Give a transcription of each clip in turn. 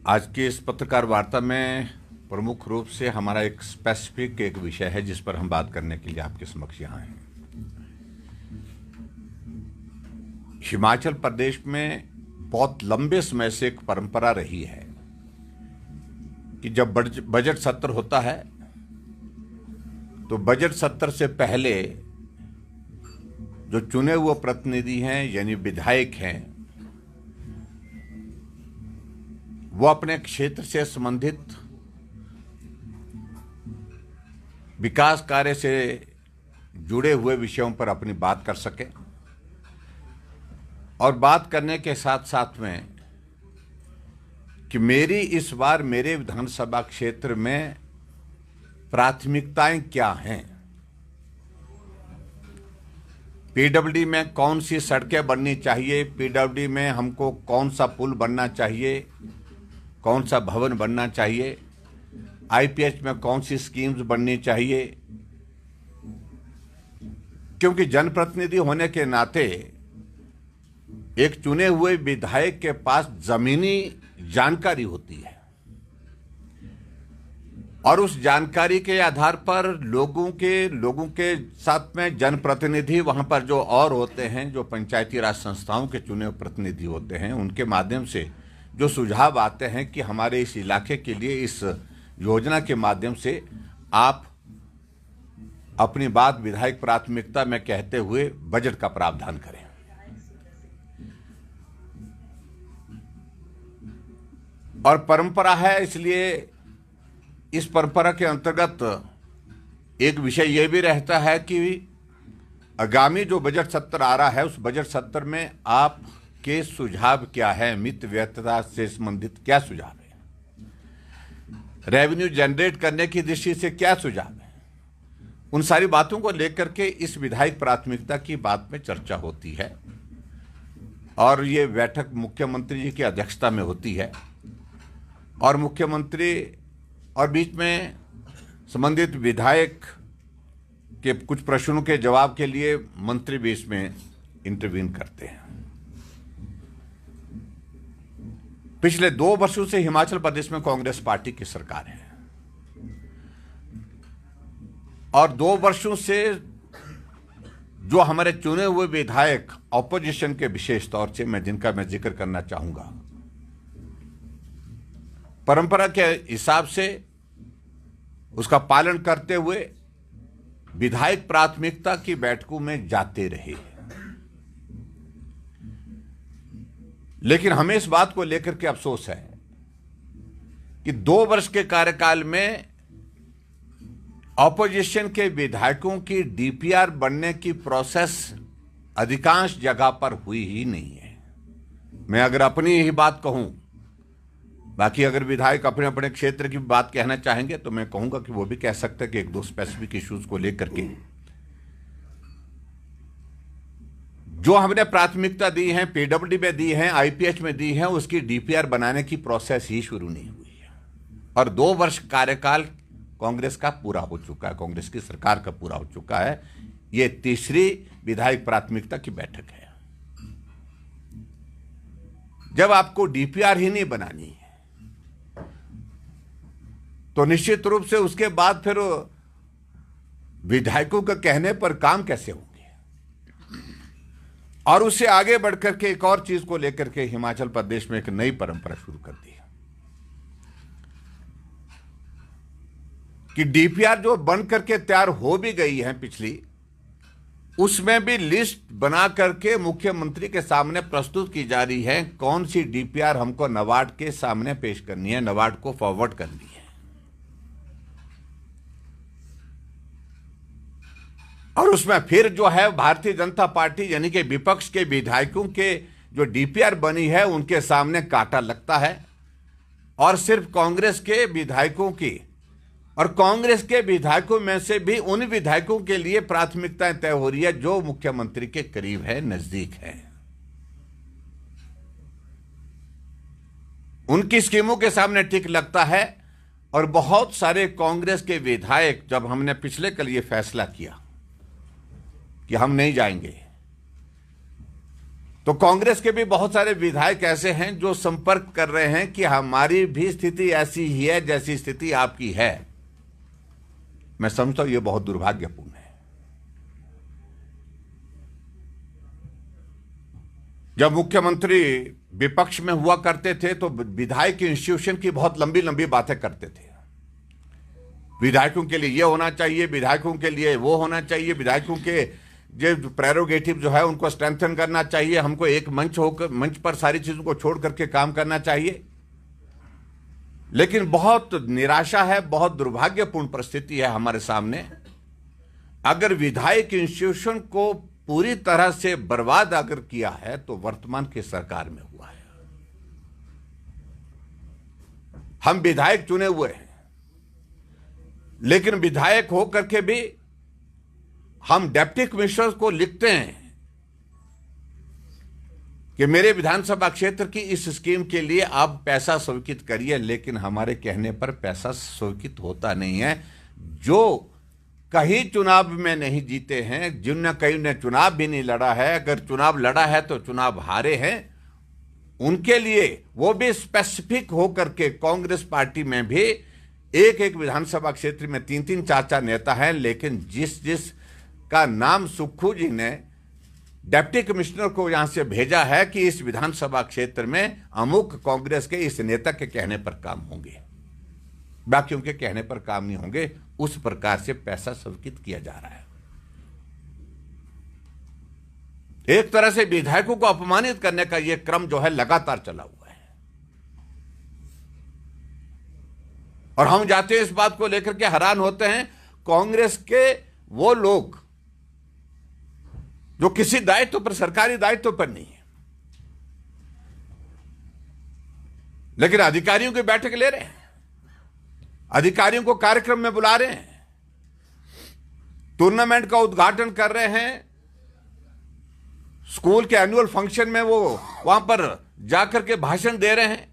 आज की इस पत्रकार वार्ता में प्रमुख रूप से हमारा एक स्पेसिफिक एक विषय है जिस पर हम बात करने के लिए आपके समक्ष यहाँ हैं। हिमाचल प्रदेश में बहुत लंबे समय से एक परंपरा रही है कि जब बजट सत्र होता है तो बजट सत्र से पहले जो चुने हुए प्रतिनिधि हैं यानी विधायक हैं वो अपने क्षेत्र से संबंधित विकास कार्य से जुड़े हुए विषयों पर अपनी बात कर सकें और बात करने के साथ साथ में कि मेरी इस बार मेरे विधानसभा क्षेत्र में प्राथमिकताएं क्या हैं, पीडब्ल्यूडी में कौन सी सड़कें बननी चाहिए, पीडब्ल्यूडी में हमको कौन सा पुल बनना चाहिए, कौन सा भवन बनना चाहिए, आईपीएच में कौन सी स्कीम्स बननी चाहिए। क्योंकि जनप्रतिनिधि होने के नाते एक चुने हुए विधायक के पास जमीनी जानकारी होती है और उस जानकारी के आधार पर लोगों के साथ में जनप्रतिनिधि वहां पर जो और होते हैं, जो पंचायती राज संस्थाओं के चुने हुए प्रतिनिधि होते हैं, उनके माध्यम से जो सुझाव आते हैं कि हमारे इस इलाके के लिए इस योजना के माध्यम से आप अपनी बात विधायक प्राथमिकता में कहते हुए बजट का प्रावधान करें। और परंपरा है, इसलिए इस परंपरा के अंतर्गत एक विषय यह भी रहता है कि आगामी जो बजट सत्र आ रहा है उस बजट सत्र में आपके सुझाव क्या है, मित व्ययिता से संबंधित क्या सुझाव है, रेवेन्यू जनरेट करने की दृष्टि से क्या सुझाव है, उन सारी बातों को लेकर के इस विधायक प्राथमिकता की बात में चर्चा होती है और ये बैठक मुख्यमंत्री जी की अध्यक्षता में होती है और मुख्यमंत्री और बीच में संबंधित विधायक के कुछ प्रश्नों के जवाब के लिए मंत्री भी इसमें इंटरवीन करते हैं। पिछले 2 वर्षों से हिमाचल प्रदेश में कांग्रेस पार्टी की सरकार है और 2 वर्षों से जो हमारे चुने हुए विधायक ऑपोजिशन के विशेष तौर से जिनका मैं जिक्र करना चाहूंगा, परंपरा के हिसाब से उसका पालन करते हुए विधायक प्राथमिकता की बैठकों में जाते रहे। लेकिन हमें इस बात को लेकर के अफसोस है कि 2 वर्ष के कार्यकाल में ऑपोजिशन के विधायकों की डीपीआर बनने की प्रोसेस अधिकांश जगह पर हुई ही नहीं है। मैं अगर अपनी ही बात कहूं, बाकी अगर विधायक अपने अपने क्षेत्र की बात कहना चाहेंगे तो मैं कहूंगा कि वो भी कह सकते हैं कि 1-2 स्पेसिफिक इश्यूज को लेकर के जो हमने प्राथमिकता दी है, पीडब्ल्यूडी में दी है, आईपीएच में दी है, उसकी डीपीआर बनाने की प्रोसेस ही शुरू नहीं हुई है और 2 वर्ष कार्यकाल कांग्रेस का पूरा हो चुका है, कांग्रेस की सरकार का पूरा हो चुका है। ये तीसरी विधायक प्राथमिकता की बैठक है। जब आपको डीपीआर ही नहीं बनानी है तो निश्चित रूप से उसके बाद फिर विधायकों के कहने पर काम कैसे होंगे। और उससे आगे बढ़कर के एक और चीज को लेकर के हिमाचल प्रदेश में एक नई परंपरा शुरू कर दी है कि डीपीआर जो बन करके तैयार हो भी गई है पिछली, उसमें भी लिस्ट बना करके मुख्यमंत्री के सामने प्रस्तुत की जा रही है कौन सी डीपीआर हमको नाबार्ड के सामने पेश करनी है, नाबार्ड को फॉरवर्ड करनी है। और उसमें फिर जो है भारतीय जनता पार्टी यानी कि विपक्ष के विधायकों के जो डीपीआर बनी है उनके सामने कांटा लगता है और सिर्फ कांग्रेस के विधायकों की और कांग्रेस के विधायकों में से भी उन विधायकों के लिए प्राथमिकताएं तय हो रही है जो मुख्यमंत्री के करीब है, नजदीक है। उनकी स्कीमों के सामने टिक लगता है और बहुत सारे कांग्रेस के विधायक, जब हमने पिछले कल ये फैसला किया कि हम नहीं जाएंगे तो कांग्रेस के भी बहुत सारे विधायक ऐसे हैं जो संपर्क कर रहे हैं कि हमारी भी स्थिति ऐसी ही है जैसी स्थिति आपकी है। मैं समझता हूं यह बहुत दुर्भाग्यपूर्ण है। जब मुख्यमंत्री विपक्ष में हुआ करते थे तो विधायक इंस्टीट्यूशन की बहुत लंबी लंबी बातें करते थे। विधायकों के लिए यह होना चाहिए, विधायकों के लिए वो होना चाहिए, विधायकों के जो प्रेरोगेटिव जो है उनको स्ट्रेंथन करना चाहिए, हमको एक मंच पर सारी चीजों को छोड़ करके काम करना चाहिए। लेकिन बहुत निराशा है, बहुत दुर्भाग्यपूर्ण परिस्थिति है हमारे सामने। अगर विधायक इंस्टीट्यूशन को पूरी तरह से बर्बाद अगर किया है तो वर्तमान की सरकार में हुआ है। हम विधायक चुने हुए हैं, लेकिन विधायक होकर के भी हम डिप्टी कमिश्नर को लिखते हैं कि मेरे विधानसभा क्षेत्र की इस स्कीम के लिए आप पैसा स्वीकृत करिए, लेकिन हमारे कहने पर पैसा स्वीकृत होता नहीं है। जो कहीं चुनाव में नहीं जीते हैं, जिनने कहीं ने चुनाव भी नहीं लड़ा है, अगर चुनाव लड़ा है तो चुनाव हारे हैं, उनके लिए वो भी स्पेसिफिक होकर के कांग्रेस पार्टी में भी एक एक विधानसभा क्षेत्र में 3-3, 4-4 नेता हैं, लेकिन जिस का नाम सुक्खू जी ने डिप्टी कमिश्नर को यहां से भेजा है कि इस विधानसभा क्षेत्र में अमुक कांग्रेस के इस नेता के कहने पर काम होंगे, बाकियों के कहने पर काम नहीं होंगे, उस प्रकार से पैसा स्वीकृत किया जा रहा है। एक तरह से विधायकों को अपमानित करने का यह क्रम जो है लगातार चला हुआ है। और हम जाते हैं इस बात को लेकर के हैरान होते हैं, कांग्रेस के वो लोग जो किसी दायित्व पर, सरकारी दायित्व पर नहीं है, लेकिन अधिकारियों की बैठक ले रहे हैं, अधिकारियों को कार्यक्रम में बुला रहे हैं, टूर्नामेंट का उद्घाटन कर रहे हैं, स्कूल के एनुअल फंक्शन में वो वहां पर जाकर के भाषण दे रहे हैं।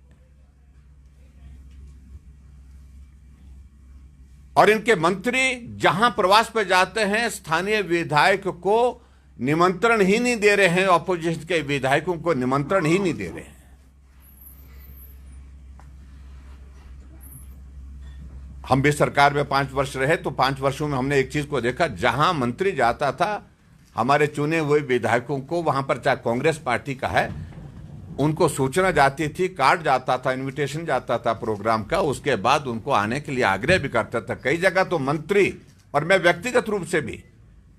और इनके मंत्री जहां प्रवास पर जाते हैं, स्थानीय विधायक को निमंत्रण ही नहीं दे रहे हैं, ऑपोजिशन के विधायकों को निमंत्रण ही नहीं दे रहे हैं। हम भी सरकार में 5 वर्ष रहे तो 5 वर्षों में हमने एक चीज को देखा, जहां मंत्री जाता था हमारे चुने हुए विधायकों को, वहां पर चाहे कांग्रेस पार्टी का है, उनको सूचना जाती थी, कार्ड जाता था, इनविटेशन जाता था प्रोग्राम का, उसके बाद उनको आने के लिए आग्रह भी करता था। कई जगह तो मंत्री और मैं व्यक्तिगत रूप से भी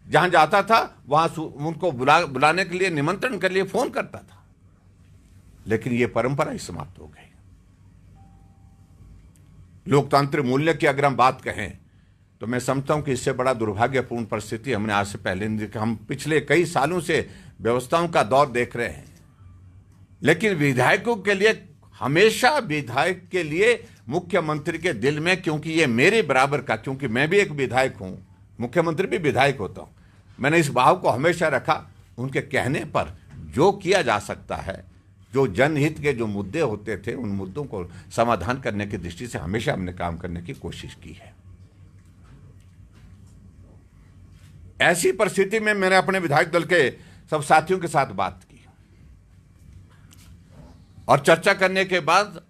जहां जाता था वहां उनको बुलाने के लिए, निमंत्रण के लिए फोन करता था, लेकिन यह परंपरा ही समाप्त हो गई। लोकतांत्रिक मूल्य की अगर हम बात कहें तो मैं समझता हूं कि इससे बड़ा दुर्भाग्यपूर्ण परिस्थिति हमने आज से पहले नहीं देखा। हम पिछले कई सालों से व्यवस्थाओं का दौर देख रहे हैं, लेकिन विधायकों के लिए हमेशा, विधायक के लिए मुख्यमंत्री के दिल में, क्योंकि ये मेरे बराबर का, क्योंकि मैं भी एक विधायक हूं, मुख्यमंत्री भी विधायक होता हूं, मैंने इस भाव को हमेशा रखा। उनके कहने पर जो किया जा सकता है, जो जनहित के जो मुद्दे होते थे, उन मुद्दों को समाधान करने की दृष्टि से हमेशा हमने काम करने की कोशिश की है। ऐसी परिस्थिति में मैंने अपने विधायक दल के सब साथियों के साथ बात की और चर्चा करने के बाद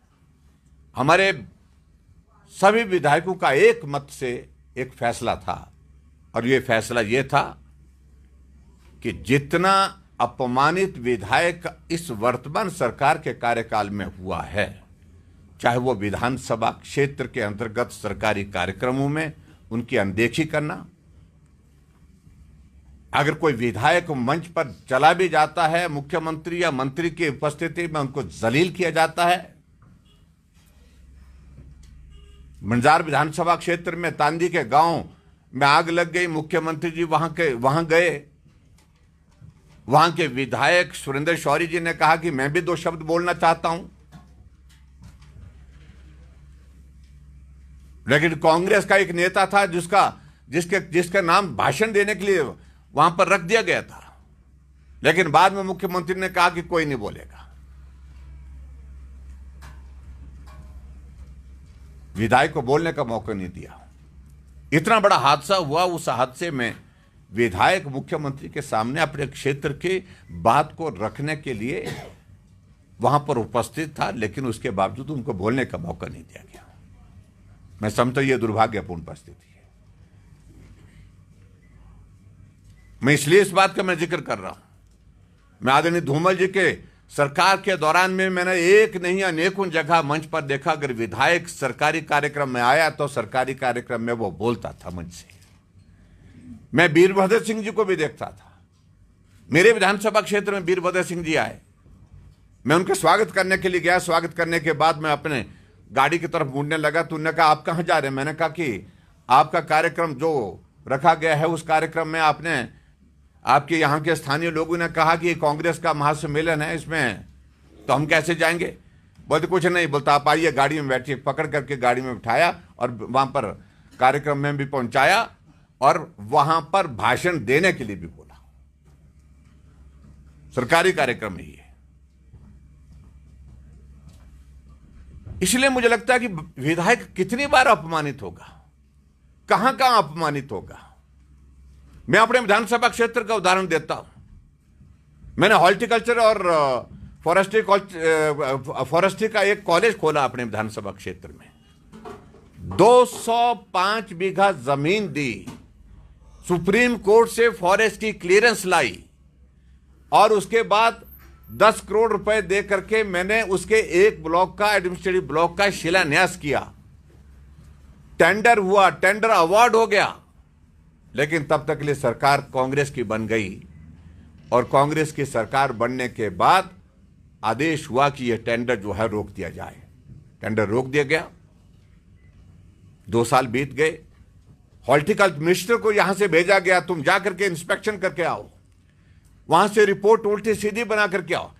हमारे सभी विधायकों का एक मत से एक फैसला था, और यह फैसला यह था कि जितना अपमानित विधायक इस वर्तमान सरकार के कार्यकाल में हुआ है, चाहे वो विधानसभा क्षेत्र के अंतर्गत सरकारी कार्यक्रमों में उनकी अनदेखी करना, अगर कोई विधायक मंच पर चला भी जाता है, मुख्यमंत्री या मंत्री की उपस्थिति में उनको जलील किया जाता है। मंजार विधानसभा क्षेत्र में तांदी के गांव में आग लग गई, मुख्यमंत्री जी वहां गए, वहां के विधायक सुरेंद्र शौरी जी ने कहा कि मैं भी 2 शब्द बोलना चाहता हूं, लेकिन कांग्रेस का एक नेता था जिसका नाम भाषण देने के लिए वहां पर रख दिया गया था, लेकिन बाद में मुख्यमंत्री ने कहा कि कोई नहीं बोलेगा। विधायक को बोलने का मौका नहीं दिया। इतना बड़ा हादसा हुआ। उस हादसे में विधायक मुख्यमंत्री के सामने अपने क्षेत्र की बात को रखने के लिए वहां पर उपस्थित था, लेकिन उसके बावजूद उनको बोलने का मौका नहीं दिया गया। मैं समझता हूं यह दुर्भाग्यपूर्ण परिस्थिति है। मैं इसलिए इस बात का मैं जिक्र कर रहा हूं। मैं आदरणीय धूमल जी के सरकार के दौरान में मैंने एक नहीं अनेकों जगह मंच पर देखा, अगर विधायक सरकारी कार्यक्रम में आया तो सरकारी कार्यक्रम में वो बोलता था मंच से। मैं वीरभद्र सिंह जी को भी देखता था। मेरे विधानसभा क्षेत्र में वीरभद्र सिंह जी आए, मैं उनका स्वागत करने के लिए गया। स्वागत करने के बाद मैं अपने गाड़ी की तरफ मुड़ने लगा तो उन्होंने कहा आप कहाँ जा रहे हैं? मैंने कहा कि आपका कार्यक्रम जो रखा गया है उस कार्यक्रम में आपके यहाँ के स्थानीय लोगों ने कहा कि कांग्रेस का महासम्मेलन है, इसमें तो हम कैसे जाएंगे? बोलते कुछ नहीं, बोलता आप आइए गाड़ी में बैठिए। पकड़ करके गाड़ी में बिठाया और वहां पर कार्यक्रम में भी पहुंचाया और वहां पर भाषण देने के लिए भी बोला। सरकारी कार्यक्रम ही है। इसलिए मुझे लगता है कि विधायक कितनी बार अपमानित होगा, कहां कहां अपमानित होगा। मैं अपने विधानसभा क्षेत्र का उदाहरण देता हूं। मैंने हॉर्टिकल्चर और फॉरेस्ट्री का एक कॉलेज खोला अपने विधानसभा क्षेत्र में। 205 बीघा जमीन दी, सुप्रीम कोर्ट से फॉरेस्ट की क्लियरेंस लाई और उसके बाद 10 करोड़ रुपए दे करके मैंने उसके एक ब्लॉक का, एडमिनिस्ट्रेटिव ब्लॉक का शिलान्यास किया। टेंडर हुआ, टेंडर अवार्ड हो गया, लेकिन तब तक के लिए सरकार कांग्रेस की बन गई और कांग्रेस की सरकार बनने के बाद आदेश हुआ कि यह टेंडर जो है रोक दिया जाए। टेंडर रोक दिया गया। 2 साल बीत गए। हॉर्टिकल्चर मिनिस्टर को यहां से भेजा गया, तुम जाकर के इंस्पेक्शन करके आओ, वहां से रिपोर्ट उल्टी सीधी बना करके आओ।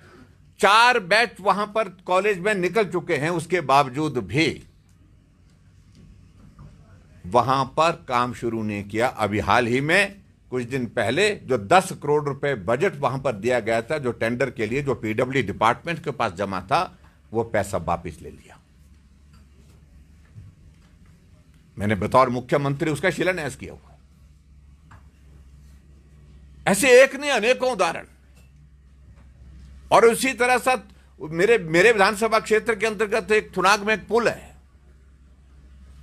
4 बैच वहां पर कॉलेज में निकल चुके हैं, उसके बावजूद भी वहां पर काम शुरू नहीं किया। अभी हाल ही में कुछ दिन पहले जो 10 करोड़ रुपए बजट वहां पर दिया गया था जो टेंडर के लिए, जो पीडब्ल्यू डिपार्टमेंट के पास जमा था, वो पैसा वापस ले लिया। मैंने बतौर मुख्यमंत्री उसका शिलान्यास किया हुआ। ऐसे एक नहीं अनेकों उदाहरण। और उसी तरह से मेरे विधानसभा क्षेत्र के अंतर्गत एक थुनाग में एक पुल है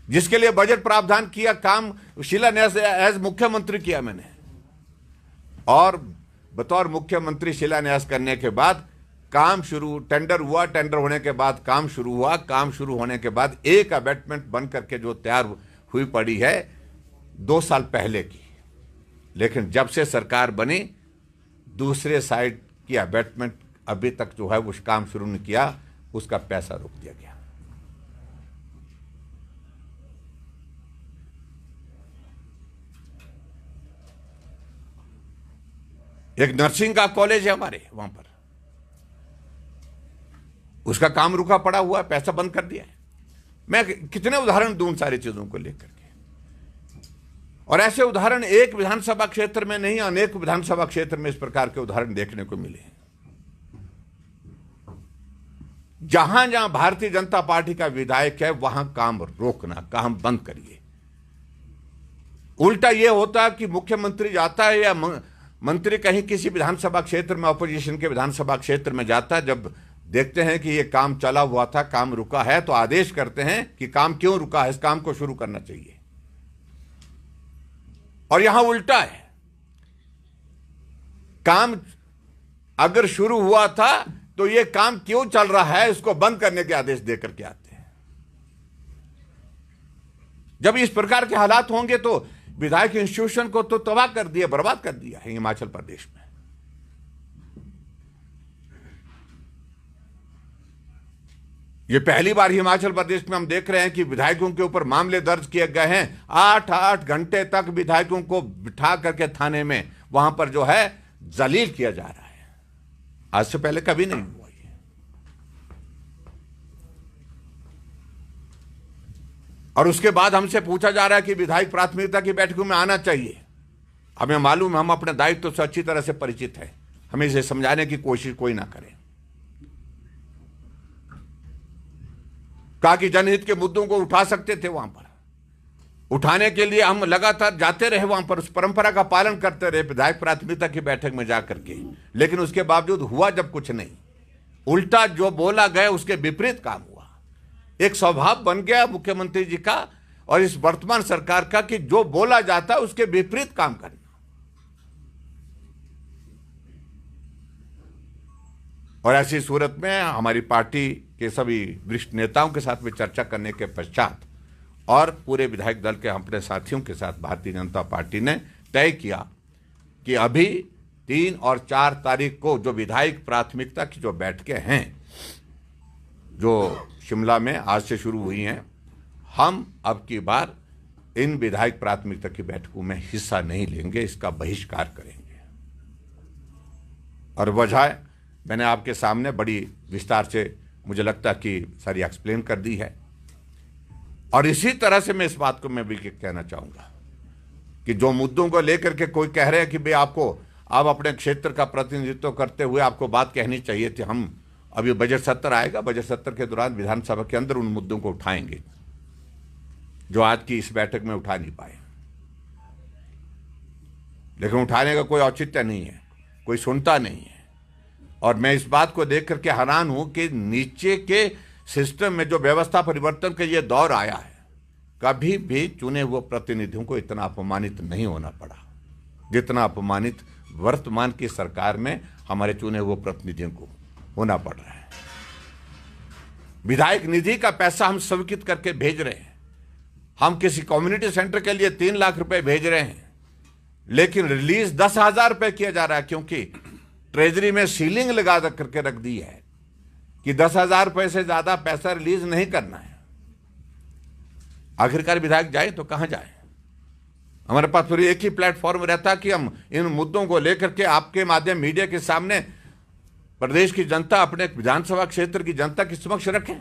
जिसके लिए बजट प्रावधान किया, काम शिलान्यास एज मुख्यमंत्री किया मैंने। और बतौर मुख्यमंत्री शिलान्यास करने के बाद काम शुरू, टेंडर हुआ, टेंडर होने के बाद काम शुरू हुआ। काम शुरू होने के बाद एक अबैटमेंट बन करके जो तैयार हुई पड़ी है 2 साल पहले की, लेकिन जब से सरकार बनी दूसरे साइड की अबैटमेंट अभी तक जो है वो काम शुरू नहीं किया, उसका पैसा रोक दिया गया। एक नर्सिंग का कॉलेज है हमारे वहां पर, उसका काम रुका पड़ा हुआ, पैसा बंद कर दिया है। मैं कितने उदाहरण दूं सारी चीजों को लेकर के। और ऐसे उदाहरण एक विधानसभा क्षेत्र में नहीं, अनेक विधानसभा क्षेत्र में इस प्रकार के उदाहरण देखने को मिले हैं। जहां जहां भारतीय जनता पार्टी का विधायक है वहां काम रोकना, काम बंद करिए। उल्टा यह होता है कि मुख्यमंत्री जाता है या मंत्री कहीं किसी विधानसभा क्षेत्र में, अपोजिशन के विधानसभा क्षेत्र में जाता है, जब देखते हैं कि यह काम चला हुआ था, काम रुका है, तो आदेश करते हैं कि काम क्यों रुका है, इस काम को शुरू करना चाहिए। और यहां उल्टा है, काम अगर शुरू हुआ था तो यह काम क्यों चल रहा है, इसको बंद करने के आदेश देकर के आते हैं। जब इस प्रकार के हालात होंगे तो विधायक इंस्टीट्यूशन को तो तबाह कर दिया, बर्बाद कर दिया है हिमाचल प्रदेश में। यह पहली बार हिमाचल प्रदेश में हम देख रहे हैं कि विधायकों के ऊपर मामले दर्ज किए गए हैं। 8-8 घंटे तक विधायकों को बिठा करके थाने में वहां पर जो है जलील किया जा रहा है। आज से पहले कभी नहीं हुआ ये। और उसके बाद हमसे पूछा जा रहा है कि विधायक प्राथमिकता की बैठकों में आना चाहिए। हमें मालूम है, हम अपने दायित्व से अच्छी तरह से परिचित हैं, हमें इसे समझाने की कोशिश कोई ना करे। कहा कि जनहित के मुद्दों को उठा सकते थे वहां पर, उठाने के लिए हम लगातार जाते रहे वहां पर, उस परंपरा का पालन करते रहे विधायक प्राथमिकता की बैठक में जाकर के, लेकिन उसके बावजूद हुआ जब कुछ नहीं, उल्टा जो बोला गया उसके विपरीत काम हुआ। एक स्वभाव बन गया मुख्यमंत्री जी का और इस वर्तमान सरकार का कि जो बोला जाता है उसके विपरीत काम करना। और ऐसी सूरत में हमारी पार्टी के सभी वरिष्ठ नेताओं के साथ में चर्चा करने के पश्चात और पूरे विधायक दल के अपने साथियों के साथ भारतीय जनता पार्टी ने तय किया कि अभी 3 और 4 तारीख को जो विधायक प्राथमिकता की जो बैठकें हैं, जो शिमला में आज से शुरू हुई हैं, हम अब की बार इन विधायक प्राथमिकता की बैठकों में हिस्सा नहीं लेंगे, इसका बहिष्कार करेंगे। और वजह मैंने आपके सामने बड़ी विस्तार से मुझे लगता कि सारी एक्सप्लेन कर दी है। और इसी तरह से मैं इस बात को मैं भी कहना चाहूंगा कि जो मुद्दों को लेकर के कोई कह रहे हैं कि भाई आप अपने क्षेत्र का प्रतिनिधित्व करते हुए आपको बात कहनी चाहिए थी, हम अभी बजट सत्र आएगा, बजट सत्र के दौरान विधानसभा के अंदर उन मुद्दों को उठाएंगे जो आज की इस बैठक में उठा नहीं पाए। लेकिन उठाने का कोई औचित्य नहीं है, कोई सुनता नहीं है। और मैं इस बात को देख करके हैरान हूं कि नीचे के सिस्टम में जो व्यवस्था परिवर्तन का ये दौर आया है, कभी भी चुने हुए प्रतिनिधियों को इतना अपमानित नहीं होना पड़ा जितना अपमानित वर्तमान की सरकार में हमारे चुने हुए प्रतिनिधियों को होना पड़ रहा है। विधायक निधि का पैसा हम स्वीकृत करके भेज रहे हैं, हम किसी कम्युनिटी सेंटर के लिए 3 लाख रुपए भेज रहे हैं, लेकिन रिलीज 10,000 रुपए किया जा रहा है, क्योंकि ट्रेजरी में सीलिंग लगा करके रख दी है कि 10,000 रुपए से ज्यादा पैसा रिलीज नहीं करना है। आखिरकार विधायक जाए तो कहां जाए? हमारे पास फिर एक ही प्लेटफॉर्म रहता कि हम इन मुद्दों को लेकर के आपके माध्यम मीडिया के सामने प्रदेश की जनता, अपने विधानसभा क्षेत्र की जनता के समक्ष रखें।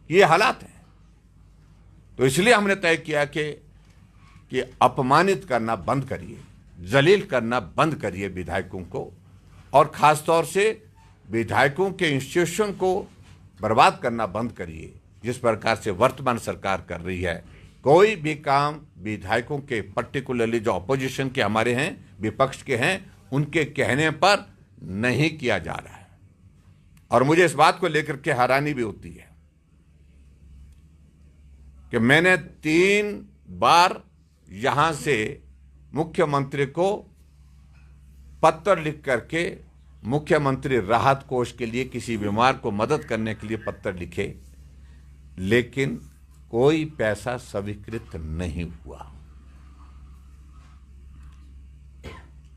ये हालात है। तो इसलिए हमने तय किया कि अपमानित करना बंद करिए, जलील करना बंद करिए विधायकों को, और खासतौर से विधायकों के इंस्टीट्यूशन को बर्बाद करना बंद करिए जिस प्रकार से वर्तमान सरकार कर रही है। कोई भी काम विधायकों के, पर्टिकुलरली जो अपोजिशन के हमारे हैं, विपक्ष के हैं, उनके कहने पर नहीं किया जा रहा है। और मुझे इस बात को लेकर के हैरानी भी होती है कि मैंने 3 बार यहां से मुख्यमंत्री को पत्र लिख करके मुख्यमंत्री राहत कोष के लिए किसी बीमार को मदद करने के लिए पत्र लिखे, लेकिन कोई पैसा स्वीकृत नहीं हुआ।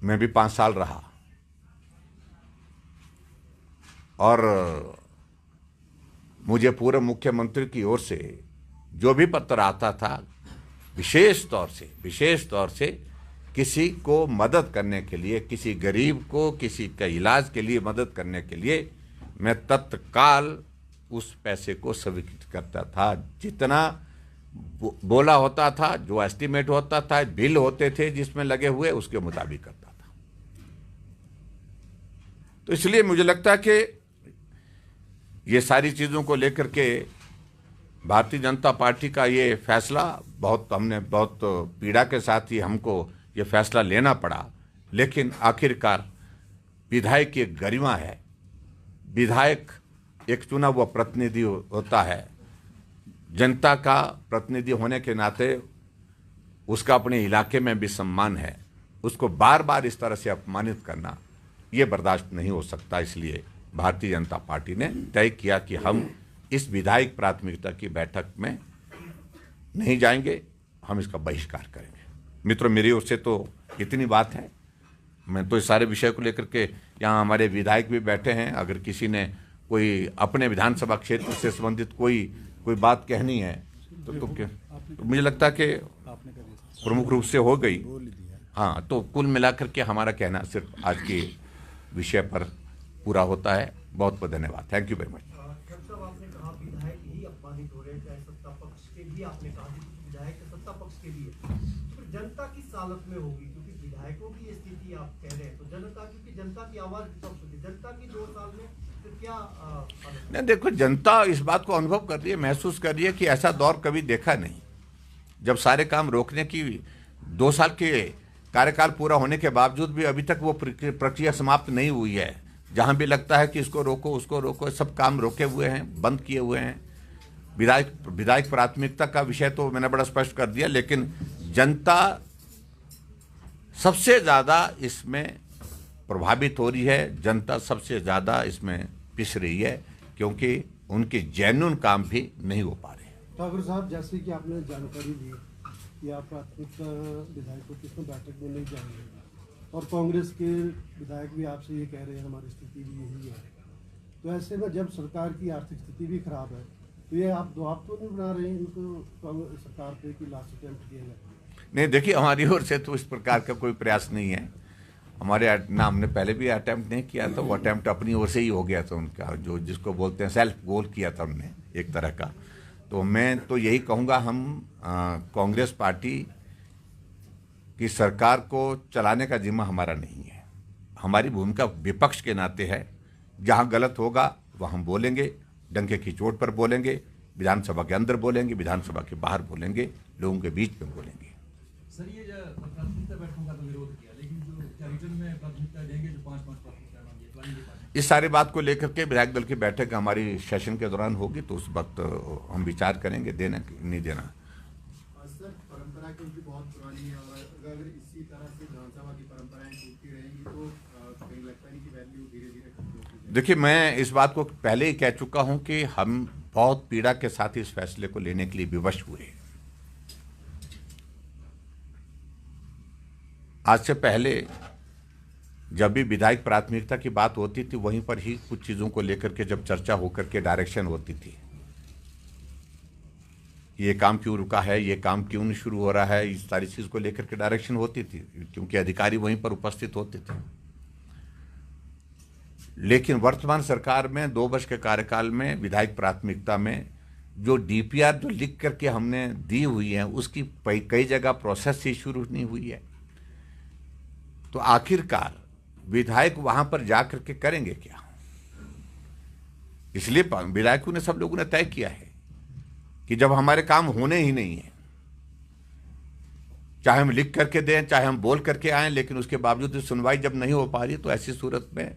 मैं भी 5 साल रहा और मुझे पूर्व मुख्यमंत्री की ओर से जो भी पत्र आता था, विशेष तौर से किसी को मदद करने के लिए, किसी गरीब को किसी का इलाज के लिए मदद करने के लिए, मैं तत्काल उस पैसे को स्वीकृत करता था। जितना बोला होता था, जो एस्टीमेट होता था, बिल होते थे जिसमें लगे हुए, उसके मुताबिक करता था। तो इसलिए मुझे लगता है कि ये सारी चीज़ों को लेकर के भारतीय जनता पार्टी का ये फैसला हमने बहुत पीड़ा के साथ ही हमको ये फैसला लेना पड़ा। लेकिन आखिरकार विधायक की गरिमा है, विधायक एक चुना हुआ प्रतिनिधि होता है, जनता का प्रतिनिधि होने के नाते उसका अपने इलाके में भी सम्मान है। उसको बार बार इस तरह से अपमानित करना ये बर्दाश्त नहीं हो सकता। इसलिए भारतीय जनता पार्टी ने तय किया कि हम इस विधायक प्राथमिकता की बैठक में नहीं जाएंगे, हम इसका बहिष्कार करेंगे। मित्रों, मेरी ओर से तो इतनी बात है। मैं तो इस सारे विषय को लेकर के, यहाँ हमारे विधायक भी बैठे हैं, अगर किसी ने कोई अपने विधानसभा क्षेत्र से संबंधित कोई बात कहनी है तो मुझे लगता है कि प्रमुख रूप से हो गई। हाँ, तो कुल मिलाकर के हमारा कहना सिर्फ आज के विषय पर पूरा होता है। बहुत बहुत धन्यवाद। Thank you very much. आपने कहा विधायक ही अपमानित हो रहे हैं, चाहे सत्ता पक्ष के भी आपने कहा विधायक सत्ता पक्ष के लिए, तो जनता किस हालत में होगी? क्योंकि विधायकों की स्थिति आप कह रहे हैं, तो जनता, क्योंकि जनता की आवाज कब सुनी? जनता की 2 साल में तो क्या नहीं, देखो, जनता इस बात को अनुभव कर रही है, महसूस कर रही है कि ऐसा दौर कभी देखा नहीं। जब सारे काम रोकने की 2 साल के कार्यकाल पूरा होने के बावजूद भी अभी तक वो प्रक्रिया समाप्त नहीं हुई है। जहां भी लगता है कि इसको रोको उसको रोको, सब काम रोके हुए हैं, बंद किए हुए हैं। विधायक प्राथमिकता का विषय तो मैंने बड़ा स्पष्ट कर दिया, लेकिन जनता सबसे ज़्यादा इसमें प्रभावित हो रही है, जनता सबसे ज़्यादा इसमें पिस रही है, क्योंकि उनके जेन्युइन काम भी नहीं हो पा रहे हैं। ठाकुर साहब, जैसे कि आपने जानकारी दी कि आप प्राथमिकता विधायकों की इसमें बैठक में नहीं जाएंगे, और कांग्रेस के विधायक भी आपसे ये कह रहे हैं हमारी स्थिति भी यही है, तो ऐसे में जब सरकार की आर्थिक स्थिति भी खराब है, तो ये आप दबाव तो नहीं बना रहे हैं इनको सरकार पे कि लास्ट अटेम्प्ट किया जाए? नहीं, देखिए, हमारी ओर से तो इस प्रकार का कोई प्रयास नहीं है। हमारे ना, हमने पहले भी अटेम्प्ट नहीं किया था, वो अटेम्प्ट अपनी ओर से ही हो गया था उनका, जो जिसको बोलते हैं सेल्फ गोल किया था उनने एक तरह का। तो मैं तो यही कहूँगा, हम कांग्रेस पार्टी की सरकार को चलाने का जिम्मा हमारा नहीं है। हमारी भूमिका विपक्ष के नाते है, जहाँ गलत होगा वह हम बोलेंगे, डंके की चोट पर बोलेंगे, विधानसभा के अंदर बोलेंगे, विधानसभा के बाहर बोलेंगे, लोगों के बीच में बोलेंगे। सर, ये जो प्राथमिकता बैठकों का तो विरोध किया, लेकिन जो क्या रीजन में प्राथमिकता देंगे, जो 5 प्राथमिकता मांगी, इस सारी बात को लेकर के विधायक दल की बैठक हमारी सेशन के दौरान होगी, तो उस वक्त हम विचार करेंगे देना नहीं देना। सर, परंपरा क्योंकि बहुत पुरानी है, और अगर इसी तरह से विधानसभा की परंपराएं टूटती रहेंगी तो कहीं लगता नहीं कि वैल्यू धीरे धीरे खत्म होती। देखिए, मैं इस बात को पहले ही कह चुका हूं कि हम बहुत पीड़ा के साथ इस फैसले को लेने के लिए विवश हुए। आज से पहले जब भी विधायक प्राथमिकता की बात होती थी, वहीं पर ही कुछ चीज़ों को लेकर के जब चर्चा होकर के डायरेक्शन होती थी, ये काम क्यों रुका है, ये काम क्यों नहीं शुरू हो रहा है, इस सारी चीज़ को लेकर के डायरेक्शन होती थी, क्योंकि अधिकारी वहीं पर उपस्थित होते थे। लेकिन वर्तमान सरकार में 2 वर्ष के कार्यकाल में विधायक प्राथमिकता में जो डीपीआर जो लिख करके हमने दी हुई है, उसकी कई जगह प्रोसेस ही शुरू नहीं हुई है। तो आखिरकार विधायक वहां पर जाकर के करेंगे क्या? इसलिए विधायकों ने, सब लोगों ने तय किया है कि जब हमारे काम होने ही नहीं है, चाहे हम लिख करके दें, चाहे हम बोल करके आएं, लेकिन उसके बावजूद सुनवाई जब नहीं हो पा रही, तो ऐसी सूरत में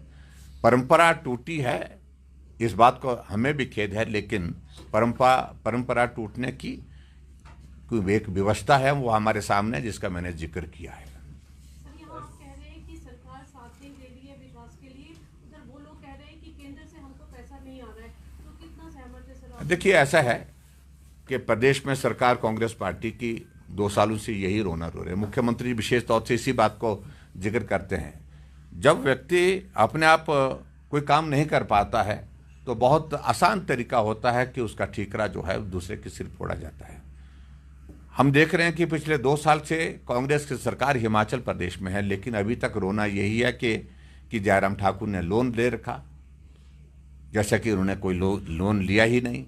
परंपरा टूटी है। इस बात को हमें भी खेद है, लेकिन परंपरा टूटने की कोई एक व्यवस्था है, वो हमारे सामने, जिसका मैंने जिक्र किया है। देखिए, ऐसा है कि प्रदेश में सरकार कांग्रेस पार्टी की 2 सालों से यही रोना रो रहे हैं। मुख्यमंत्री विशेष तौर से इसी बात को जिक्र करते हैं, जब व्यक्ति अपने आप कोई काम नहीं कर पाता है, तो बहुत आसान तरीका होता है कि उसका ठीकरा जो है दूसरे के सिर फोड़ा जाता है। हम देख रहे हैं कि पिछले 2 साल से कांग्रेस की सरकार हिमाचल प्रदेश में है, लेकिन अभी तक रोना यही है कि जयराम ठाकुर ने लोन ले रखा, जैसा कि उन्होंने कोई लोन लिया ही नहीं।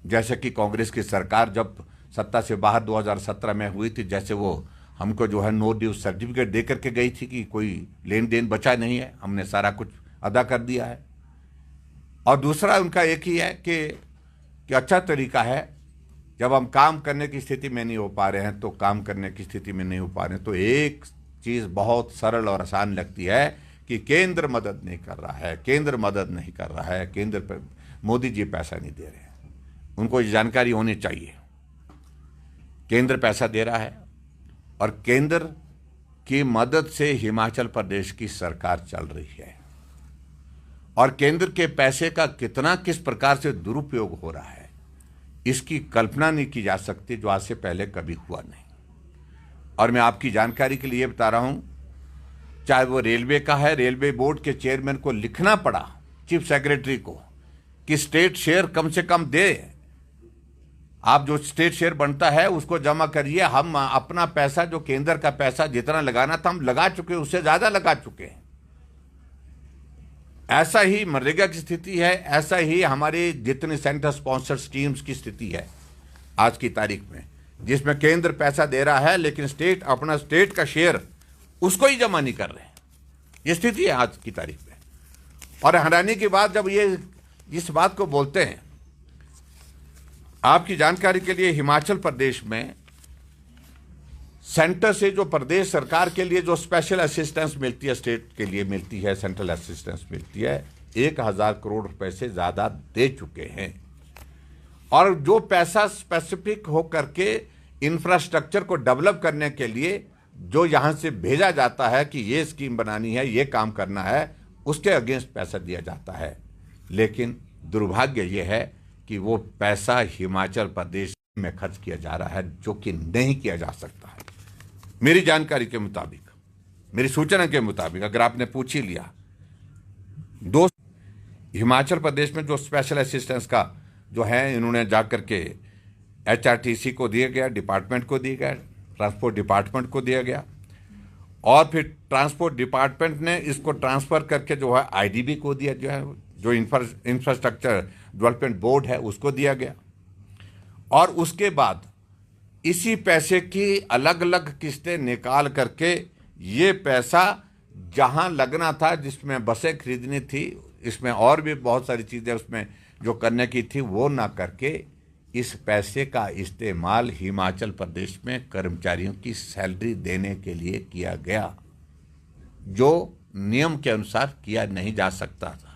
जैसे कि कांग्रेस की सरकार जब सत्ता से बाहर 2017 में हुई थी, जैसे वो हमको जो है नो ड्यू सर्टिफिकेट दे करके गई थी कि कोई लेन देन बचा नहीं है, हमने सारा कुछ अदा कर दिया है। और दूसरा उनका एक ही है कि अच्छा तरीका है, जब हम काम करने की स्थिति में नहीं हो पा रहे हैं, तो काम करने की स्थिति में नहीं हो पा रहे हैं, तो एक चीज़ बहुत सरल और आसान लगती है कि केंद्र मदद नहीं कर रहा है, केंद्र मदद नहीं कर रहा है, केंद्र पर मोदी जी पैसा नहीं दे रहे हैं। उनको ये जानकारी होनी चाहिए, केंद्र पैसा दे रहा है, और केंद्र की मदद से हिमाचल प्रदेश की सरकार चल रही है, और केंद्र के पैसे का कितना किस प्रकार से दुरुपयोग हो रहा है, इसकी कल्पना नहीं की जा सकती, जो आज से पहले कभी हुआ नहीं। और मैं आपकी जानकारी के लिए बता रहा हूं, चाहे वो रेलवे का है, रेलवे बोर्ड के चेयरमैन को लिखना पड़ा, चीफ सेक्रेटरी को, कि स्टेट शेयर कम से कम दे, आप जो स्टेट शेयर बनता है उसको जमा करिए, हम अपना पैसा, जो केंद्र का पैसा जितना लगाना था हम लगा चुके, उससे ज्यादा लगा चुके हैं। ऐसा ही मनरेगा की स्थिति है, ऐसा ही हमारे जितने सेंटर स्पॉन्सर्ड स्कीम्स की स्थिति है आज की तारीख में, जिसमें केंद्र पैसा दे रहा है, लेकिन स्टेट अपना स्टेट का शेयर उसको ही जमा नहीं कर रहे हैं। ये स्थिति है आज की तारीख में। और हैरानी की बात, जब ये इस बात को बोलते हैं, आपकी जानकारी के लिए हिमाचल प्रदेश में सेंटर से जो प्रदेश सरकार के लिए जो स्पेशल असिस्टेंस मिलती है, स्टेट के लिए मिलती है, सेंट्रल असिस्टेंस मिलती है, 1000 करोड़ रुपए से ज़्यादा दे चुके हैं। और जो पैसा स्पेसिफिक हो करके इंफ्रास्ट्रक्चर को डेवलप करने के लिए जो यहाँ से भेजा जाता है कि ये स्कीम बनानी है, ये काम करना है, उसके अगेंस्ट पैसा दिया जाता है। लेकिन दुर्भाग्य ये है कि वो पैसा हिमाचल प्रदेश में खर्च किया जा रहा है, जो कि नहीं किया जा सकता है। मेरी जानकारी के मुताबिक, मेरी सूचना के मुताबिक, अगर आपने पूछ ही लिया, हिमाचल प्रदेश में जो स्पेशल असिस्टेंस का जो है, इन्होंने जाकर के HRTC को दिया गया, डिपार्टमेंट को दिया गया, ट्रांसपोर्ट डिपार्टमेंट को दिया गया, और फिर ट्रांसपोर्ट डिपार्टमेंट ने इसको ट्रांसफ़र करके जो है IDB को दिया, जो है जो इंफ्रास्ट्रक्चर डेवलपमेंट बोर्ड है उसको दिया गया। और उसके बाद इसी पैसे की अलग अलग किस्तें निकाल करके ये पैसा जहां लगना था, जिसमें बसें खरीदनी थी, इसमें और भी बहुत सारी चीज़ें उसमें जो करने की थी, वो ना करके इस पैसे का इस्तेमाल हिमाचल प्रदेश में कर्मचारियों की सैलरी देने के लिए किया गया, जो नियम के अनुसार किया नहीं जा सकता था।